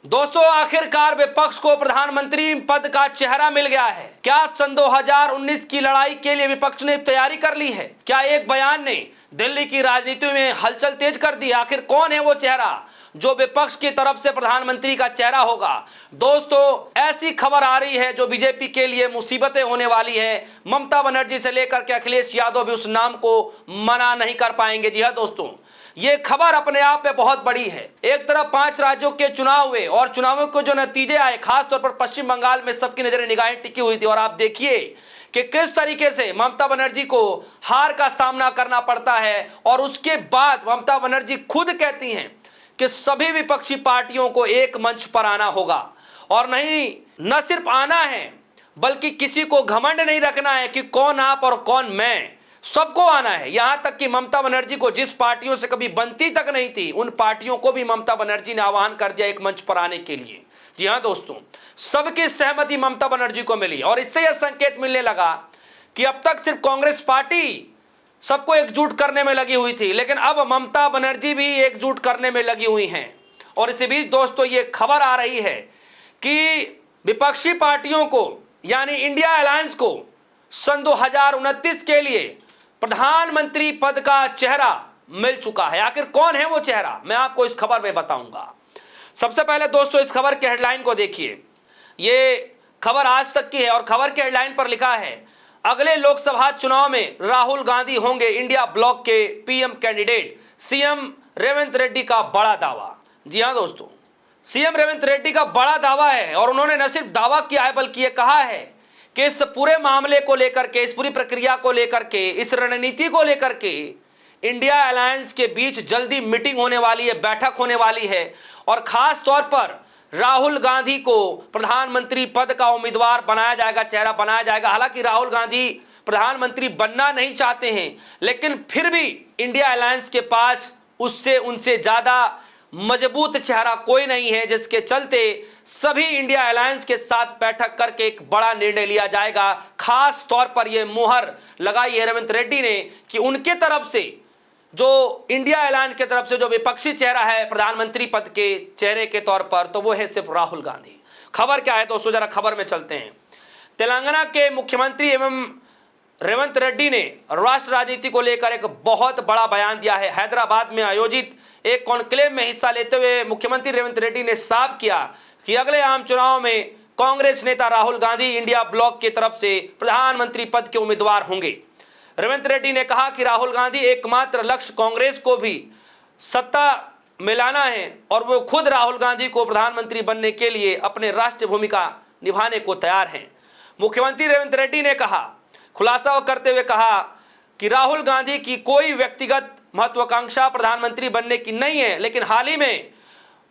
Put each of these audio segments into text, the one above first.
दोस्तों, आखिरकार विपक्ष को प्रधानमंत्री पद का चेहरा मिल गया है। क्या सन 2019 की लड़ाई के लिए विपक्ष ने तैयारी कर ली है? क्या एक बयान ने दिल्ली की राजनीति में हलचल तेज कर दी? आखिर कौन है वो चेहरा जो विपक्ष की तरफ से प्रधानमंत्री का चेहरा होगा? दोस्तों, ऐसी खबर आ रही है जो बीजेपी के लिए मुसीबतें होने वाली है। ममता बनर्जी से लेकर के अखिलेश यादव भी उस नाम को मना नहीं कर पाएंगे। जी हाँ दोस्तों, ये खबर अपने आप में बहुत बड़ी है। एक तरफ 5 राज्यों के चुनाव हुए और चुनावों के जो नतीजे आए, खासतौर पर पश्चिम बंगाल में सबकी नजरें निगाहें टिकी हुई थी। और आप देखिए कि किस तरीके से ममता बनर्जी को हार का सामना करना पड़ता है। और उसके बाद ममता बनर्जी खुद कहती हैं कि सभी विपक्षी पार्टियों को एक मंच पर आना होगा। और नहीं, न सिर्फ आना है बल्कि किसी को घमंड नहीं रखना है कि कौन आप और कौन मैं, सबको आना है। यहां तक कि ममता बनर्जी को जिस पार्टियों से कभी बनती तक नहीं थी, उन पार्टियों को भी ममता बनर्जी ने आह्वान कर दिया एक मंच पर आने के लिए। जी हां दोस्तों, सबकी सहमति ममता बनर्जी को मिली और इससे यह संकेत मिलने लगा कि अब तक सिर्फ कांग्रेस पार्टी सबको एकजुट करने में लगी हुई थी, लेकिन अब ममता बनर्जी भी एकजुट करने में लगी हुई हैं। और इसी बीच दोस्तों, ये खबर आ रही है कि विपक्षी पार्टियों को यानी इंडिया अलायंस को सन 2029 के लिए प्रधानमंत्री पद का चेहरा मिल चुका है। आखिर कौन है वो चेहरा, मैं आपको इस खबर में बताऊंगा। सबसे पहले दोस्तों, इस खबर के हेडलाइन को देखिए। ये खबर आज तक की है और खबर के हेडलाइन पर लिखा है, अगले लोकसभा चुनाव में राहुल गांधी होंगे इंडिया ब्लॉक के PM candidate, CM Revanth Reddy का बड़ा दावा। जी हां दोस्तों, सीएम रेवंत रेड्डी का बड़ा दावा है और उन्होंने न सिर्फ दावा किया है बल्कि ये कहा है कि इस पूरे मामले को लेकर के, इस पूरी प्रक्रिया को लेकर के, इस रणनीति को लेकर के इंडिया अलायंस के बीच जल्दी मीटिंग होने वाली है, बैठक होने वाली है। और खास तौर पर राहुल गांधी को प्रधानमंत्री पद का उम्मीदवार बनाया जाएगा, चेहरा बनाया जाएगा। हालांकि राहुल गांधी प्रधानमंत्री बनना नहीं चाहते हैं, लेकिन फिर भी इंडिया अलायंस के पास उनसे ज्यादा मजबूत चेहरा कोई नहीं है, जिसके चलते सभी इंडिया अलायंस के साथ बैठक करके एक बड़ा निर्णय लिया जाएगा। खास तौर पर यह मुहर लगाई है रेवंत रेड्डी ने कि उनके तरफ से, जो इंडिया अलायंस के तरफ से जो विपक्षी चेहरा है प्रधानमंत्री पद के चेहरे के तौर पर, तो वो है सिर्फ राहुल गांधी। खबर क्या है दोस्तों, जरा खबर में चलते हैं। तेलंगाना के मुख्यमंत्री एवं रेवंत रेड्डी ने राष्ट्र राजनीति को लेकर एक बहुत बड़ा बयान दिया है। हैदराबाद में आयोजित एक कॉन्क्लेव में हिस्सा लेते हुए मुख्यमंत्री रेवंत रेड्डी ने साफ किया कि अगले आम चुनाव में कांग्रेस नेता राहुल गांधी इंडिया ब्लॉक की तरफ से प्रधानमंत्री पद के उम्मीदवार होंगे। रेवंत रेड्डी ने कहा कि राहुल गांधी एकमात्र लक्ष्य कांग्रेस को भी सत्ता मिलाना है और वो खुद राहुल गांधी को प्रधानमंत्री बनने के लिए अपने राष्ट्रीय भूमिका निभाने को तैयार हैं। मुख्यमंत्री रेवंत रेड्डी ने कहा, खुलासा करते हुए कहा कि राहुल गांधी की कोई व्यक्तिगत महत्वाकांक्षा प्रधानमंत्री बनने की नहीं है, लेकिन हाल ही में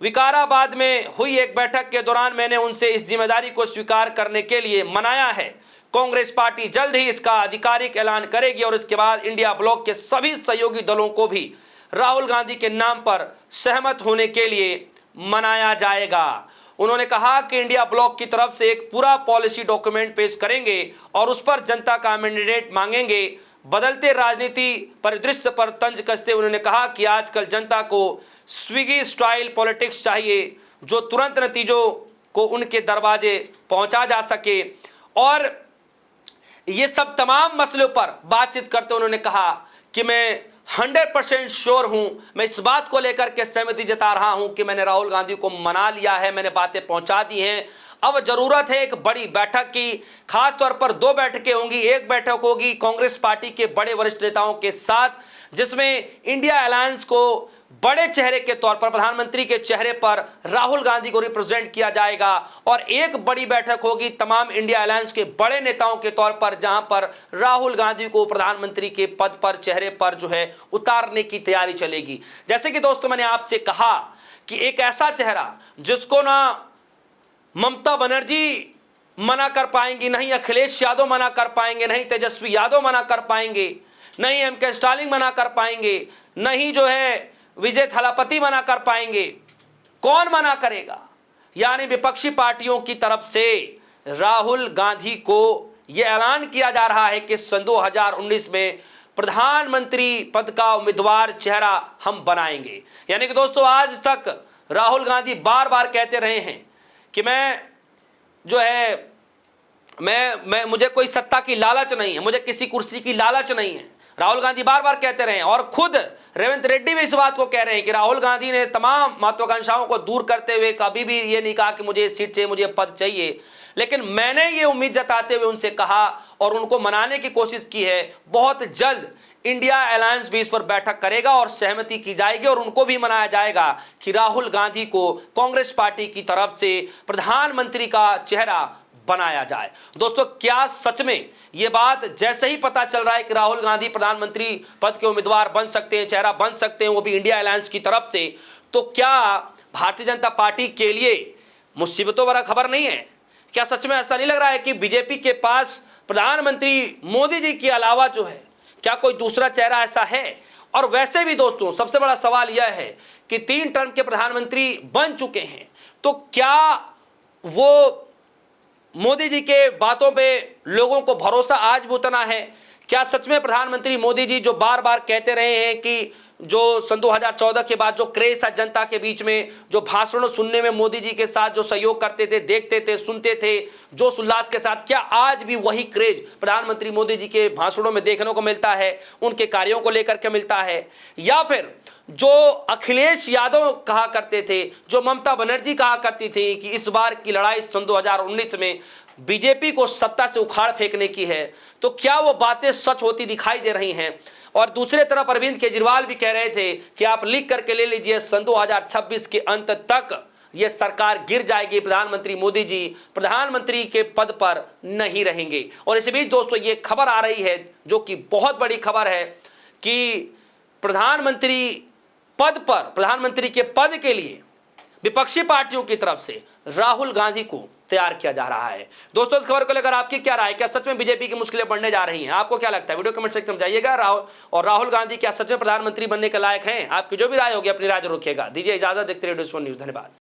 विकाराबाद में हुई एक बैठक के दौरान मैंने उनसे इस जिम्मेदारी को स्वीकार करने के लिए मनाया है। कांग्रेस पार्टी जल्द ही इसका आधिकारिक ऐलान करेगी और इसके बाद इंडिया ब्लॉक के सभी सहयोगी दलों को भी राहुल गांधी के नाम पर सहमत होने के लिए मनाया जाएगा। उन्होंने कहा कि इंडिया ब्लॉक की तरफ से एक पूरा पॉलिसी डॉक्यूमेंट पेश करेंगे और उस पर जनता का मैंडेट मांगेंगे। बदलते राजनीति परिदृश्य पर तंज कसते उन्होंने कहा कि आजकल जनता को स्विगी स्टाइल पॉलिटिक्स चाहिए, जो तुरंत नतीजों को उनके दरवाजे पहुंचा जा सके। और ये सब तमाम मसलों पर बातचीत करते उन्होंने कहा कि मैं 100% श्योर हूं, मैं इस बात को लेकर के सहमति जता रहा हूं कि मैंने राहुल गांधी को मना लिया है, मैंने बातें पहुंचा दी हैं। अब जरूरत है एक बड़ी बैठक की। खास तौर पर 2 बैठकें होंगी। एक बैठक होगी कांग्रेस पार्टी के बड़े वरिष्ठ नेताओं के साथ, जिसमें इंडिया अलायंस को बड़े चेहरे के तौर पर, प्रधानमंत्री के चेहरे पर राहुल गांधी को रिप्रेजेंट किया जाएगा। और एक बड़ी बैठक होगी तमाम इंडिया अलायंस के बड़े नेताओं के तौर पर, जहां पर राहुल गांधी को प्रधानमंत्री के पद पर, चेहरे पर जो है उतारने की तैयारी चलेगी। जैसे कि दोस्तों मैंने आपसे कहा कि एक ऐसा चेहरा जिसको ना ममता बनर्जी मना कर पाएंगी, नहीं अखिलेश यादव मना कर पाएंगे, नहीं तेजस्वी यादव मना कर पाएंगे, नहीं एमके स्टालिन मना कर पाएंगे, नहीं जो है विजय थालापति मना कर पाएंगे। कौन मना करेगा? यानी विपक्षी पार्टियों की तरफ से राहुल गांधी को यह ऐलान किया जा रहा है कि सन 2019 में प्रधानमंत्री पद का उम्मीदवार चेहरा हम बनाएंगे। यानी कि दोस्तों, आज तक राहुल गांधी बार बार कहते रहे हैं कि मैं मुझे कोई सत्ता की लालच नहीं है, मुझे किसी कुर्सी की लालच नहीं है। राहुल गांधी बार बार कहते रहे और खुद रेवंत रेड्डी भी इस बात को कह रहे हैं कि राहुल गांधी ने तमाम महत्वाकांक्षाओं को दूर करते हुए कभी भी ये नहीं कहा कि मुझे ये सीट चाहिए, मुझे पद चाहिए। लेकिन मैंने ये उम्मीद जताते हुए उनसे कहा और उनको मनाने की कोशिश की है, बहुत जल्द इंडिया अलायंस भी इस पर बैठक करेगा और सहमति की जाएगी और उनको भी मनाया जाएगा कि राहुल गांधी को कांग्रेस पार्टी की तरफ से प्रधानमंत्री का चेहरा बनाया जाए। दोस्तों, क्या सच में यह बात जैसे ही पता चल रहा है कि राहुल गांधी प्रधानमंत्री पद के उम्मीदवार बन सकते हैं, चेहरा बन सकते हैं, वो भी इंडिया अलायंस की तरफ से, तो क्या भारतीय जनता पार्टी के लिए मुसीबतों भरा खबर नहीं है? क्या सच में ऐसा नहीं लग रहा है कि बीजेपी के पास प्रधानमंत्री मोदी जी के अलावा जो है क्या कोई दूसरा चेहरा ऐसा है? और वैसे भी दोस्तों, सबसे बड़ा सवाल यह है कि 3 टर्म के प्रधानमंत्री बन चुके हैं, तो क्या वो मोदी जी के बातों पे लोगों को भरोसा आज भी उतना है? क्या सच में प्रधानमंत्री मोदी जी जो बार बार कहते रहे हैं कि जो सन 2014 के बाद जो क्रेज था जनता के बीच में, जो भाषणों सुनने में मोदी जी के साथ जो सहयोग करते थे, देखते थे, सुनते थे जोश उल्लास के साथ, क्या आज भी वही क्रेज प्रधानमंत्री मोदी जी के भाषणों में देखने को मिलता है, उनके कार्यों को लेकर के मिलता है? या फिर जो अखिलेश यादव कहा करते थे, जो ममता बनर्जी कहा करती थी कि इस बार की लड़ाई सन 2019 में बीजेपी को सत्ता से उखाड़ फेंकने की है, तो क्या वो बातें सच होती दिखाई दे रही हैं? और दूसरे तरफ अरविंद केजरीवाल भी कह रहे थे कि आप लिख करके ले लीजिए, सन 2026 के अंत तक ये सरकार गिर जाएगी, प्रधानमंत्री मोदी जी प्रधानमंत्री के पद पर नहीं रहेंगे। और इसी बीच दोस्तों, ये खबर आ रही है जो कि बहुत बड़ी खबर है कि प्रधानमंत्री के पद के लिए विपक्षी पार्टियों की तरफ से राहुल गांधी को तैयार किया जा रहा है। दोस्तों, इस खबर को लेकर आपकी क्या राय? क्या सच में बीजेपी की मुश्किलें बढ़ने जा रही हैं? आपको क्या लगता है? वीडियो कमेंट सेक्शन में जाइएगा। राहुल गांधी क्या सच में प्रधानमंत्री बनने के लायक हैं? आपकी जो भी राय होगी अपनी राय जरूर रखिएगा। दीजिए इजाजत, देखते रहिए न्यूज़। धन्यवाद।